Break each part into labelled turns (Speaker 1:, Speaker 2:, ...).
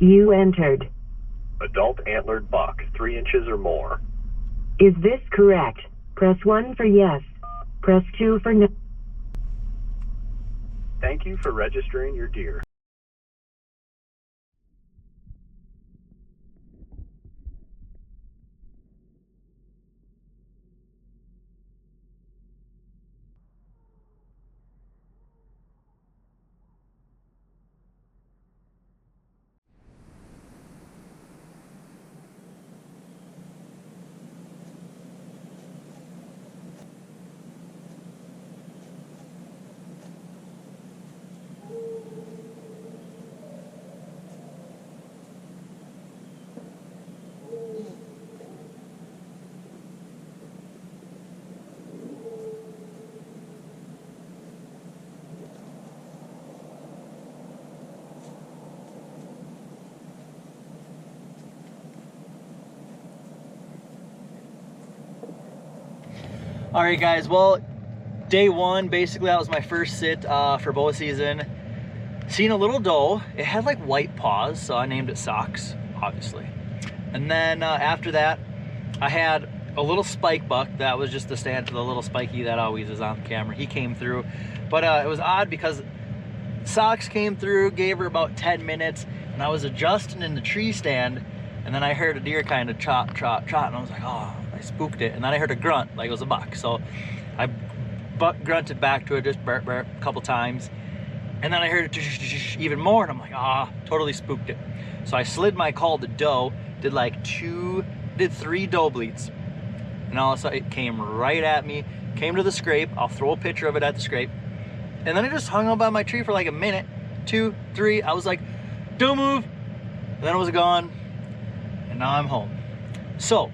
Speaker 1: You entered.
Speaker 2: Adult antlered buck, 3 inches or more.
Speaker 1: Is this correct? Press 1 for yes. Press 2 for no.
Speaker 2: Thank you for registering your deer.
Speaker 3: All right, guys, well, day one, basically that was my first sit for bow season. Seen a little doe. It had like white paws, so I named it Socks, obviously. And then after that, I had a little spike buck that was just the stand to the little spiky that always is on the camera. He came through, but it was odd because Socks came through, gave her about 10 minutes, and I was adjusting in the tree stand, and then I heard a deer kind of chop, chop, chop, and I was like, oh, I spooked it. And then I heard a grunt like it was a buck. So I grunted back to it, just burp, burp a couple times. And then I heard it even more, and I'm like, ah, totally spooked it. So I slid my call to doe, did 3 doe bleats. And all of a sudden it came right at me, came to the scrape. I'll throw a picture of it at the scrape. And then it just hung up by my tree for like a minute, 2, 3. I was like, don't move. And then it was gone. And now I'm home. So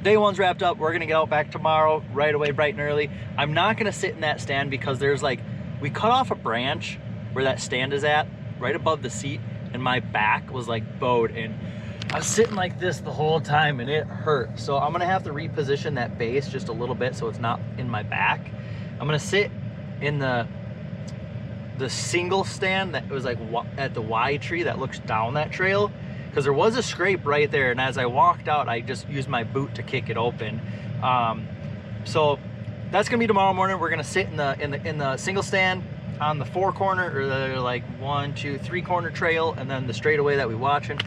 Speaker 3: day one's wrapped up. We're gonna get out back tomorrow right away, bright and early. I'm not gonna sit in that stand because there's we cut off a branch where that stand is at, right above the seat, and my back was bowed, and I was sitting like this the whole time and it hurt. So I'm gonna have to reposition that base just a little bit so it's not in my back. I'm gonna sit in the single stand that was at the Y tree that looks down that trail, because there was a scrape right there, and as I walked out I just used my boot to kick it open. So that's gonna be tomorrow morning. We're gonna sit in the single stand on the 4 corner, or the 1, 2, 3 corner trail, and then the straightaway that we watching.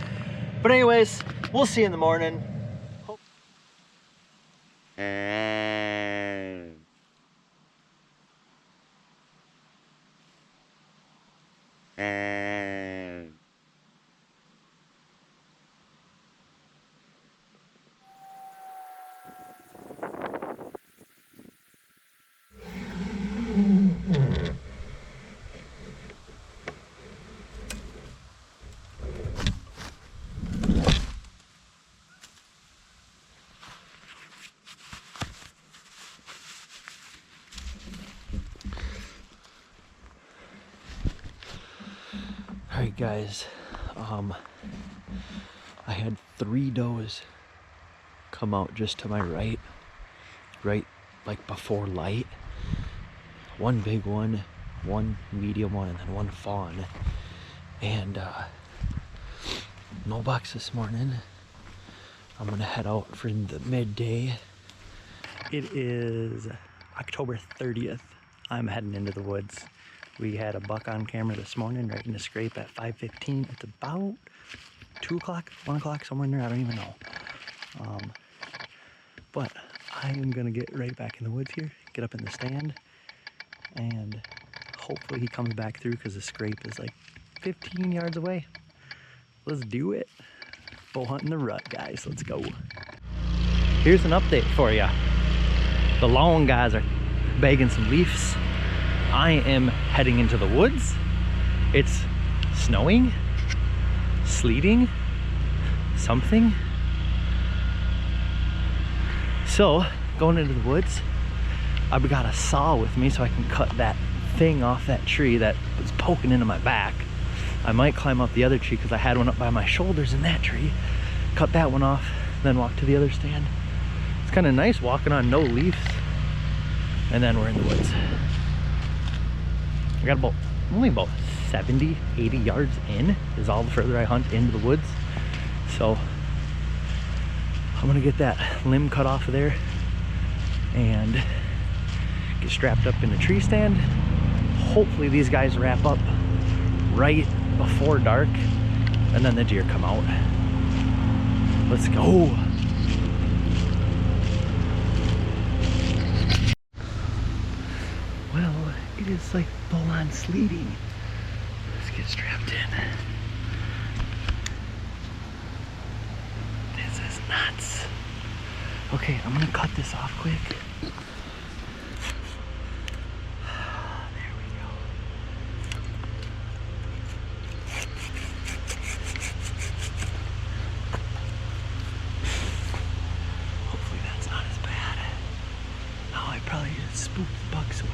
Speaker 3: But anyways, we'll see you in the morning. All right, guys, I had 3 does come out just to my right before light. 1 big one, 1 medium one, and then 1 fawn. And no bucks this morning. I'm gonna head out for the midday. It is October 30th. I'm heading into the woods. We had a buck on camera this morning right in the scrape at 5:15. It's about 2 o'clock, 1 o'clock, somewhere in there, I don't even know. But I am gonna get right back in the woods here, get up in the stand, and hopefully he comes back through because the scrape is 15 yards away. Let's do it. Bow hunting the rut, guys, let's go. Here's an update for you. The lawn guys are bagging some leaves. I am heading into the woods. It's snowing, sleeting, something. So, going into the woods, I've got a saw with me so I can cut that thing off that tree that was poking into my back. I might climb up the other tree because I had one up by my shoulders in that tree. Cut that one off, then walk to the other stand. It's kind of nice walking on no leaves. And then we're in the woods. I got only about 70, 80 yards in is all the further I hunt into the woods. So I'm gonna get that limb cut off of there and get strapped up in the tree stand. Hopefully these guys wrap up right before dark and then the deer come out. Let's go. Well, it is like full-on sleeting. Let's get strapped in. This is nuts. Okay, I'm gonna cut this off quick. There we go. Hopefully that's not as bad. Oh, I probably just spooked the bucks away.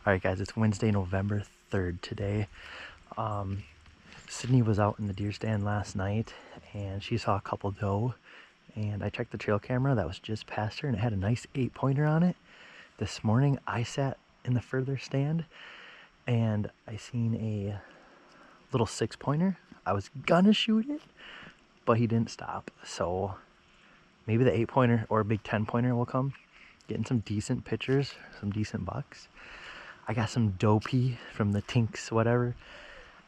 Speaker 3: All right, guys, it's Wednesday, November 3rd today. Sydney was out in the deer stand last night and she saw a couple doe, and I checked the trail camera that was just past her and it had a nice 8-pointer on it. This morning I sat in the further stand and I seen a little 6-pointer. I was gonna shoot it, but he didn't stop. So maybe the 8-pointer or a big 10-pointer will come. Getting some decent pictures, some decent bucks. I got some dopey from the Tinks, whatever. I'm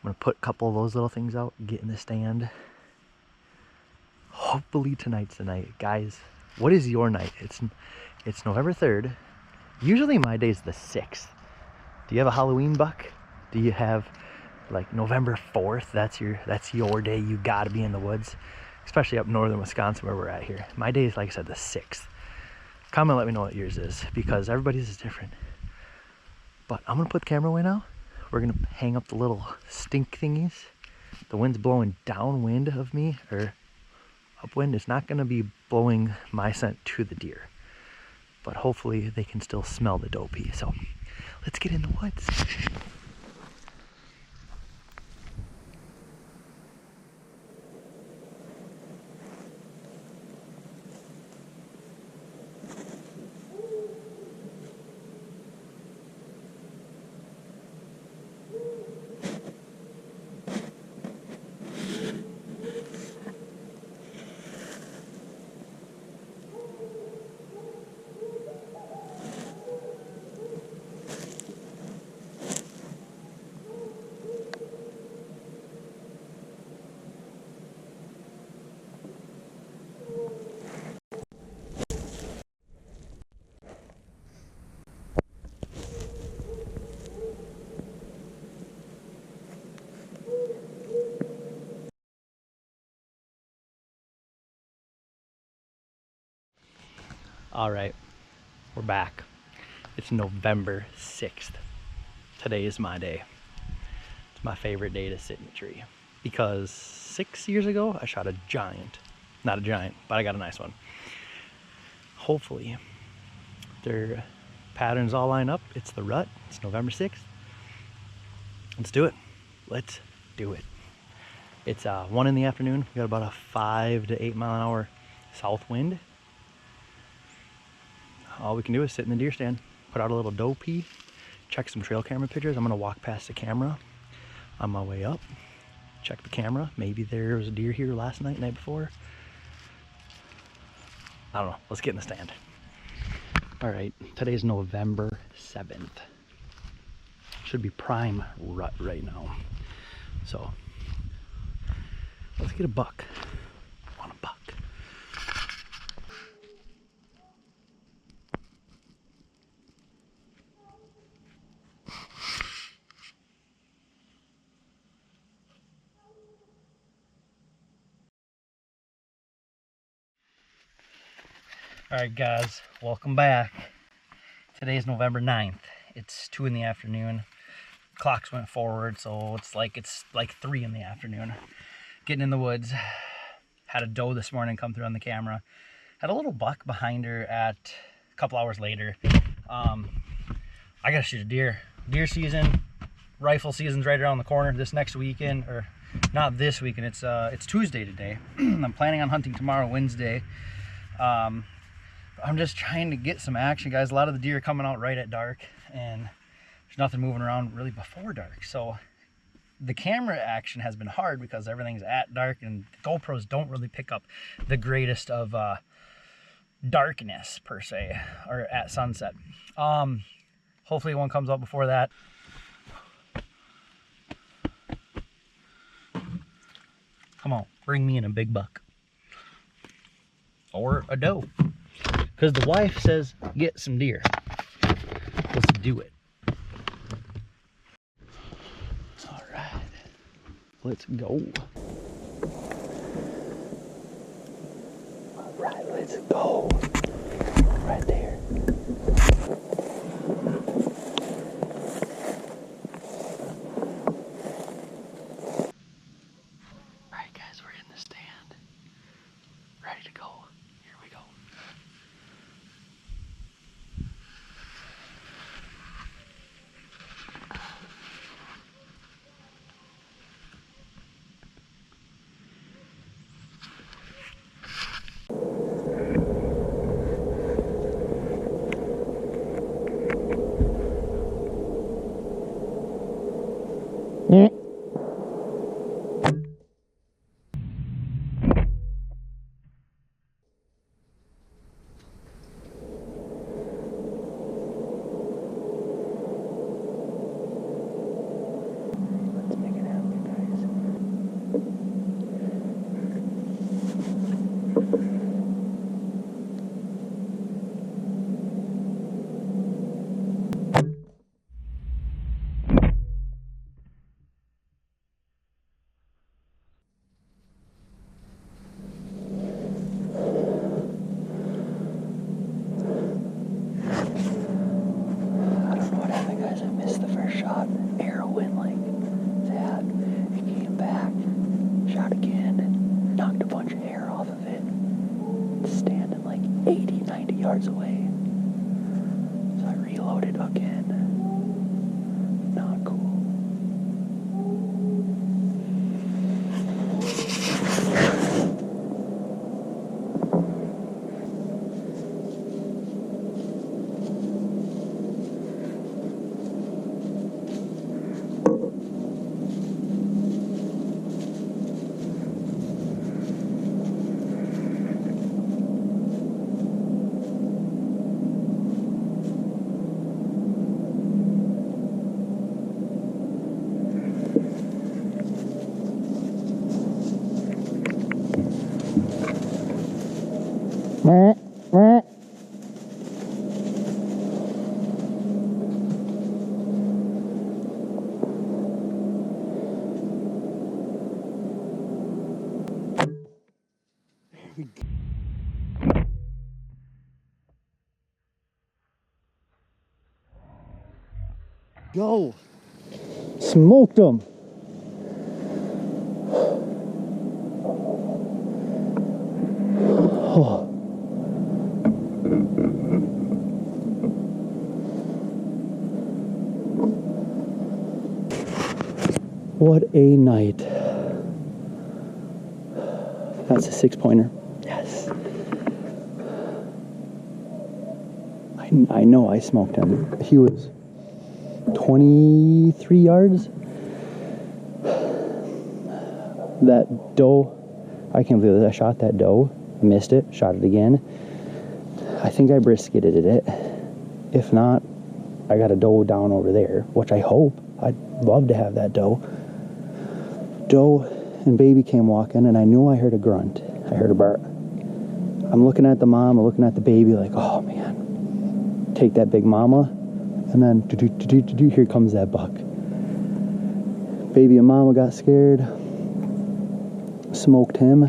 Speaker 3: gonna put a couple of those little things out, get in the stand. Hopefully tonight's the night. Guys, what is your night? It's November 3rd. Usually my day's the 6th. Do you have a Halloween buck? Do you have like November 4th? That's your day. You gotta be in the woods, especially up northern Wisconsin where we're at here. My day is, like I said, the 6th. Comment, let me know what yours is, because everybody's is different. But I'm gonna put the camera away now. We're gonna hang up the little stink thingies. The wind's blowing downwind of me, or upwind. It's not gonna be blowing my scent to the deer, but hopefully they can still smell the dopey. So let's get in the woods. All right, we're back. It's November 6th. Today is my day. It's my favorite day to sit in the tree because 6 years ago I shot a giant. Not a giant, but I got a nice one. Hopefully their patterns all line up. It's the rut. It's November 6th. Let's do it. Let's do it. It's 1 in the afternoon. We got about a 5 to 8 mile an hour south wind. All we can do is sit in the deer stand, put out a little doe pee, check some trail camera pictures. I'm gonna walk past the camera on my way up, check the camera. Maybe there was a deer here last night, night before. I don't know. Let's get in the stand. All right, today's November 7th. Should be prime rut right now. So let's get a buck. I want a buck. All right, guys, welcome back. Today is November 9th. It's 2 in the afternoon. Clocks went forward, so it's like 3 in the afternoon. Getting in the woods. Had a doe this morning come through on the camera. Had a little buck behind her at a couple hours later. I gotta shoot a deer. Deer season, rifle season's right around the corner. This next weekend, or not this weekend, it's Tuesday today. I'm planning on hunting tomorrow, Wednesday. I'm just trying to get some action, guys. A lot of the deer are coming out right at dark, and there's nothing moving around really before dark. So the camera action has been hard because everything's at dark, and the GoPros don't really pick up the greatest of darkness per se, or at sunset. Hopefully one comes out before that. Come on, bring me in a big buck or a doe. Because the wife says, get some deer. Let's do it. All right, let's go. All right, let's go. Right there. All right, guys, we're in the stand. Ready to go. Here we go. Let's make it happen, guys. I don't know what happened, guys. I missed the first shot. Arrow went like that. It came back. Shot again. Knocked a bunch of hair off of it. It's standing like 80, 90 yards away. So I reloaded again. Not cool. Go! Smoked them! Oh. What a night. That's a 6-pointer. Yes. I
Speaker 4: I know I smoked him. He was 23 yards. That doe, I can't believe that I shot that doe. Missed it, shot it again. I think I brisketed it. If not, I got a doe down over there, which I hope. I'd love to have that doe. Doe and baby came walking, and I knew I heard a grunt. I heard a bark. I'm looking at the mom, I'm looking at the baby, like, oh man. Take that big mama, and then here comes that buck. Baby and mama got scared, smoked him.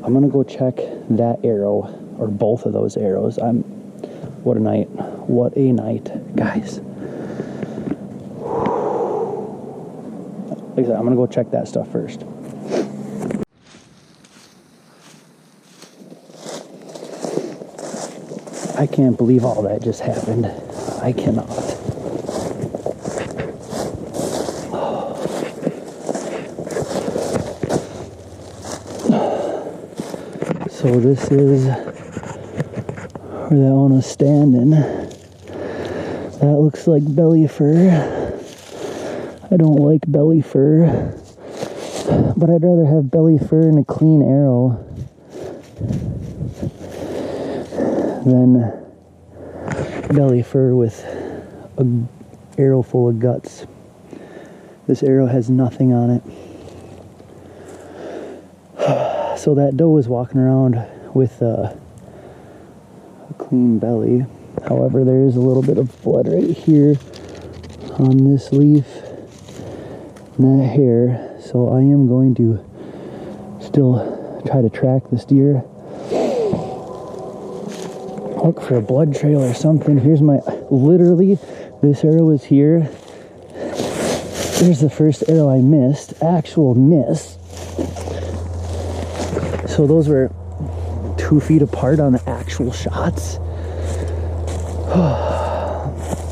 Speaker 4: I'm gonna go check that arrow, or both of those arrows. What a night. What a night, guys. Like I said, I'm gonna go check that stuff first. I can't believe all that just happened. I cannot. So this is where that one was standing. That looks like belly fur. I don't like belly fur, but I'd rather have belly fur and a clean arrow than belly fur with an arrow full of guts. This arrow has nothing on it. So that doe was walking around with a clean belly. However, there is a little bit of blood right here on this leaf and that hair. So I am going to still try to track this deer. Look for a blood trail or something. Here's my, literally, this arrow is here. There's the first arrow I missed, actual miss. So those were 2 feet apart on the actual shots.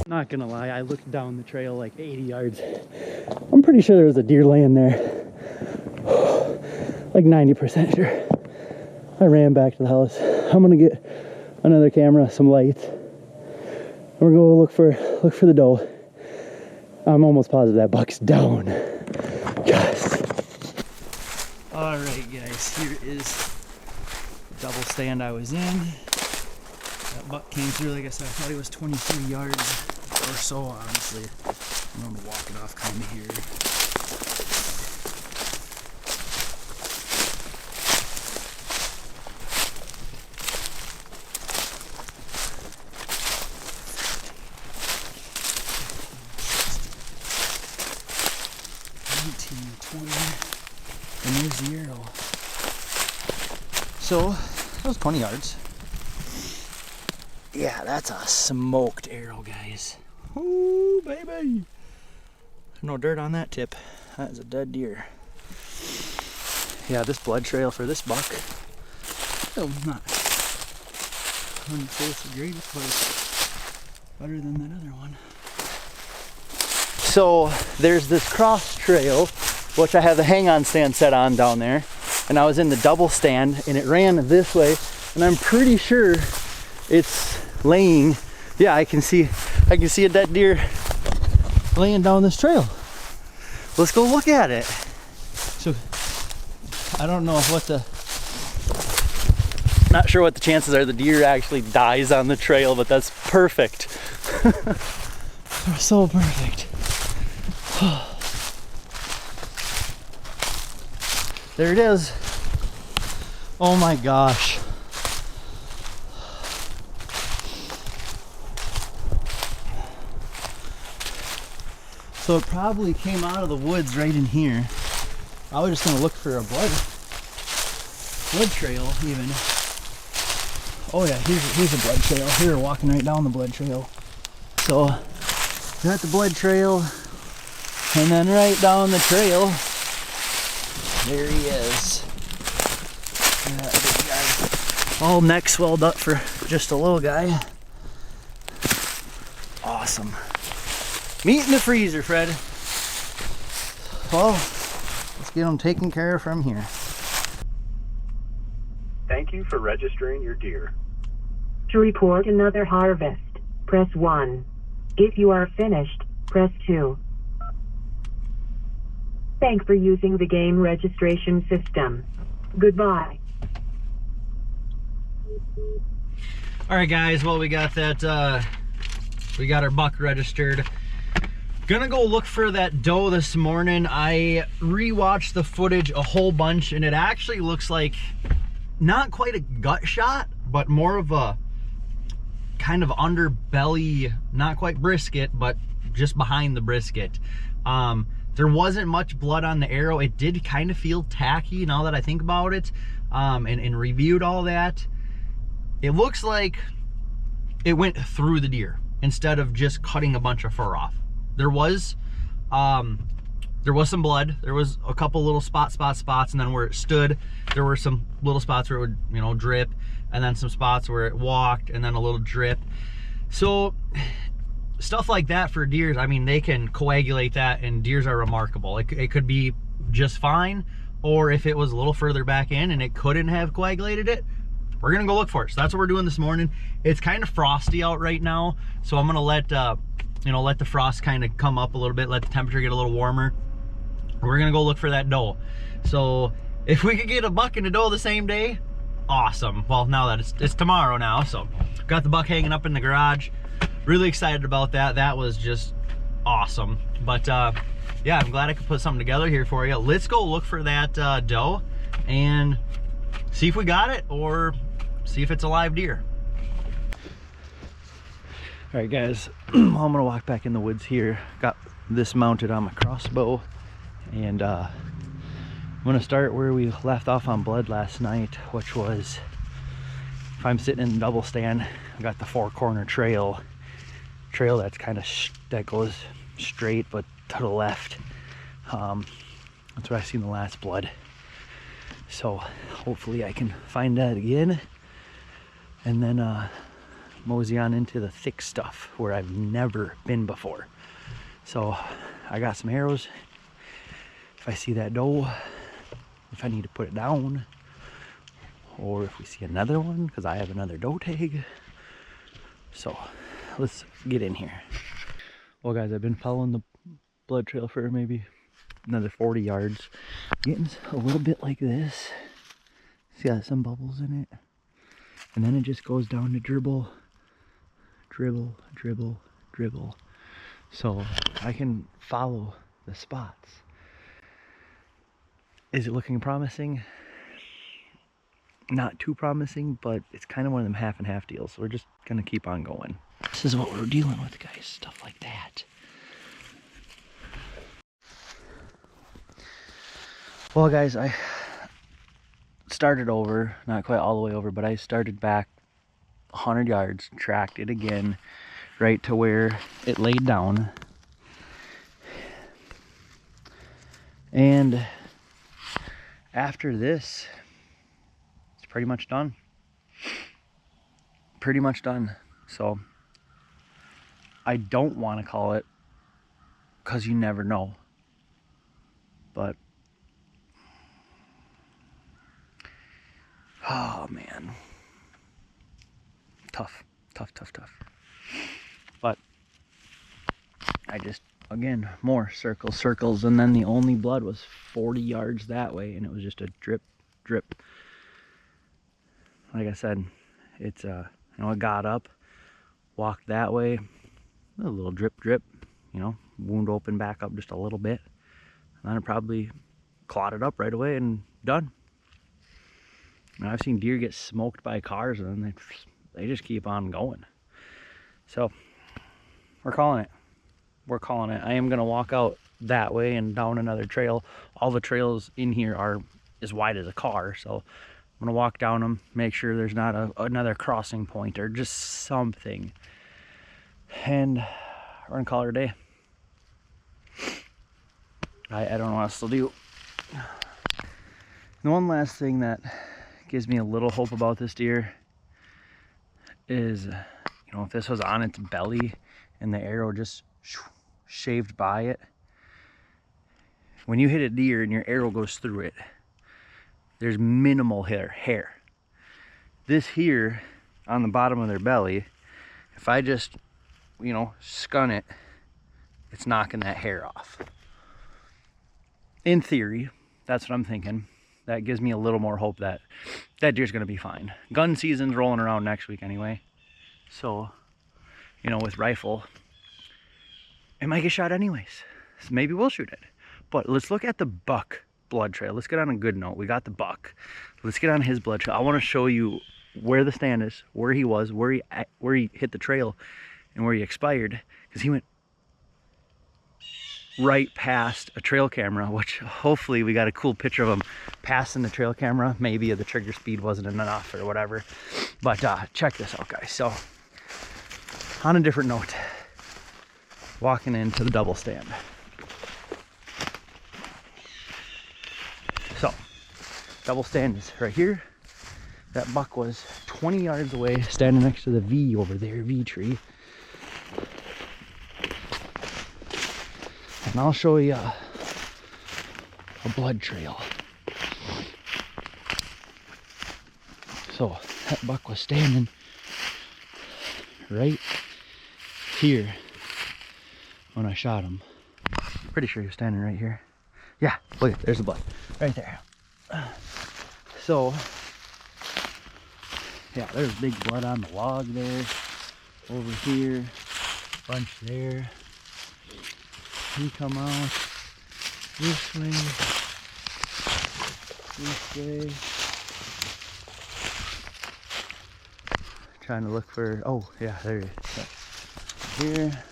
Speaker 4: Not gonna lie, I looked down the trail like 80 yards. I'm pretty sure there was a deer laying there. Like 90% sure. I ran back to the house. I'm gonna get another camera, some lights. We're gonna look for the doe. I'm almost positive that buck's down. Yes. All right, guys, here is the double stand I was in. That buck came through, like I said, I thought he was 23 yards or so, honestly. I'm gonna walk it off kind of here. And there's the arrow. So, that was 20 yards. Yeah, that's a smoked arrow, guys. Ooh, baby. No dirt on that tip. That is a dead deer. Yeah, this blood trail for this buck. Oh, not. I wouldn't say it's the greatest, but it's better than that other one. So, there's this cross trail, which I have the hang-on stand set on down there, and I was in the double stand and it ran this way, and I'm pretty sure it's laying. Yeah, I can see a dead deer laying down this trail. Let's go look at it. So I don't know not sure what the chances are the deer actually dies on the trail, but that's perfect. So perfect. There it is. Oh my gosh. So it probably came out of the woods right in here. I was just gonna look for a blood trail even. Oh yeah, here's a blood trail. Here, walking right down the blood trail. So got the blood trail, and then right down the trail, there he is. That big guy. All neck swelled up for just a little guy. Awesome. Meat in the freezer, Fred. Well, let's get them taken care of from here.
Speaker 2: Thank you for registering your deer.
Speaker 1: To report another harvest, press 1. If you are finished, press 2. Thanks for using the game registration system. Goodbye.
Speaker 3: All right, guys. Well, we got that. We got our buck registered. Gonna go look for that doe this morning. I rewatched the footage a whole bunch, and it actually looks like not quite a gut shot, but more of a kind of underbelly, not quite brisket, but just behind the brisket. There wasn't much blood on the arrow. It did kind of feel tacky now that I think about it, and reviewed all that. It looks like it went through the deer instead of just cutting a bunch of fur off. There was some blood. There was a couple little spots, and then where it stood, there were some little spots where it would, you know, drip, and then some spots where it walked, and then a little drip. So stuff like that for deers, I mean, they can coagulate that, and deers are remarkable. It could be just fine, or if it was a little further back in and it couldn't have coagulated it, we're gonna go look for it. So that's what we're doing this morning. It's kind of frosty out right now, so I'm gonna let let the frost kind of come up a little bit, let the temperature get a little warmer. We're gonna go look for that doe. So if we could get a buck and a doe the same day, awesome. Well, now that it's tomorrow now, so got the buck hanging up in the garage. Really excited about that. That was just awesome. But yeah, I'm glad I could put something together here for you. Let's go look for that doe and see if we got it, or see if it's a live deer. All right, guys, I'm gonna walk back in the woods here. Got this mounted on my crossbow, and I'm gonna start where we left off on blood last night, which was, if I'm sitting in the double stand, I got the four corner trail that's kind of that goes straight but to the left. That's where I seen the last blood. So hopefully I can find that again, and then mosey on into the thick stuff where I've never been before. So I got some arrows. If I see that doe, if I need to put it down, or if we see another one, because I have another doe tag. So let's get in here. Well, guys, I've been following the blood trail for maybe another 40 yards. Getting a little bit like this. See how some bubbles in it? And then it just goes down to dribble, dribble, dribble, dribble. So I can follow the spots. Is it looking promising? Not too promising, but it's kind of one of them half and half deals. So we're just gonna keep on going. This is what we're dealing with, guys. Stuff like that. Well, guys, I started over, not quite all the way over, but I started back 100 yards, tracked it again, right to where it laid down. And after this, it's pretty much done. Pretty much done. So I don't want to call it, because you never know. But oh man, tough. But I just, again, more circles, and then the only blood was 40 yards that way, and it was just a drip. Like I said, it's I got up, walked that way, a little drip, wound open back up just a little bit, and then it probably clotted up right away and done. And I've seen deer get smoked by cars, and then they just keep on going. So we're calling it. I am gonna walk out that way and down another trail. All the trails in here are as wide as a car, so I'm gonna walk down them, make sure there's not another crossing point or just something, and we're gonna call it a day. I don't know what else to do. The one last thing that gives me a little hope about this deer is, if this was on its belly and the arrow just shaved by it, when you hit a deer and your arrow goes through it, there's minimal hair. This here
Speaker 4: on the bottom of their belly. If I just, you know, scun it, it's knocking that hair off. In theory, that's what I'm thinking. That gives me a little more hope that that deer's gonna be fine. Gun season's rolling around next week anyway. So, you know, with rifle, it might get shot anyways. So maybe we'll shoot it. But let's look at the buck blood trail. Let's get on a good note. We got the buck. Let's get on his blood trail. I want to show you where the stand is, where he was, where he hit the trail, and where he expired. Because he went right past a trail camera, which hopefully we got a cool picture of him passing the trail camera. Maybe the trigger speed wasn't enough or whatever. But check this out, guys. So on a different note, walking into the double stand. So, double stand is right here. That buck was 20 yards away, standing next to the V over there, V tree. And I'll show you a blood trail. So, that buck was standing right here when I shot him. Pretty sure he was standing right here. Yeah, look at, there's the blood right there. So yeah, there's big blood on the log there, over here, bunch there. He come out this way, trying to look for, oh yeah, there he is. Here.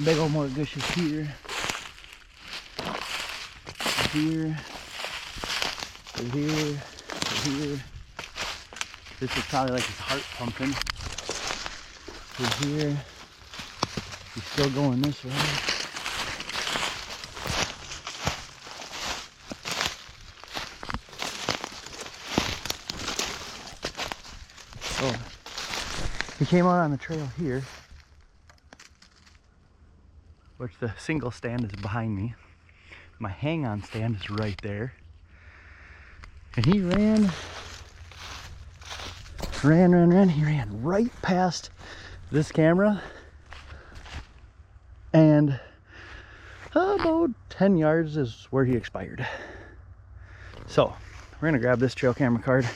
Speaker 4: Big old more gushes here, here, here, here. This is probably like his heart pumping. Here, he's still going this way. So he came out on the trail here, which the single stand is behind me. My hang-on stand is right there. And he ran. He ran right past this camera. And about 10 yards is where he expired. So, we're gonna grab this trail camera card,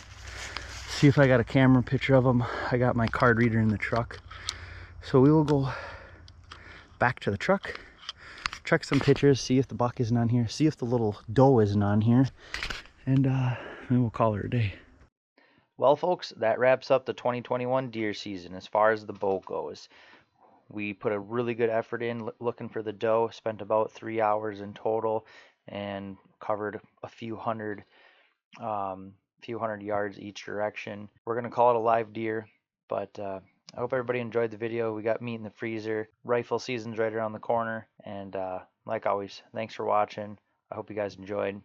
Speaker 4: see if I got a camera picture of him. I got my card reader in the truck. So we will go back to the truck, check some pictures, see if the buck isn't on here, see if the little doe isn't on here, and maybe we'll call her a day. Well, folks, that wraps up the 2021 deer season as far as the bow goes. We put a really good effort in looking for the doe, spent about 3 hours in total, and covered a few hundred yards each direction. We're gonna call it a live deer, but I hope everybody enjoyed the video. We got meat in the freezer. Rifle season's right around the corner. And like always, thanks for watching. I hope you guys enjoyed.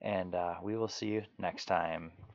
Speaker 4: And we will see you next time.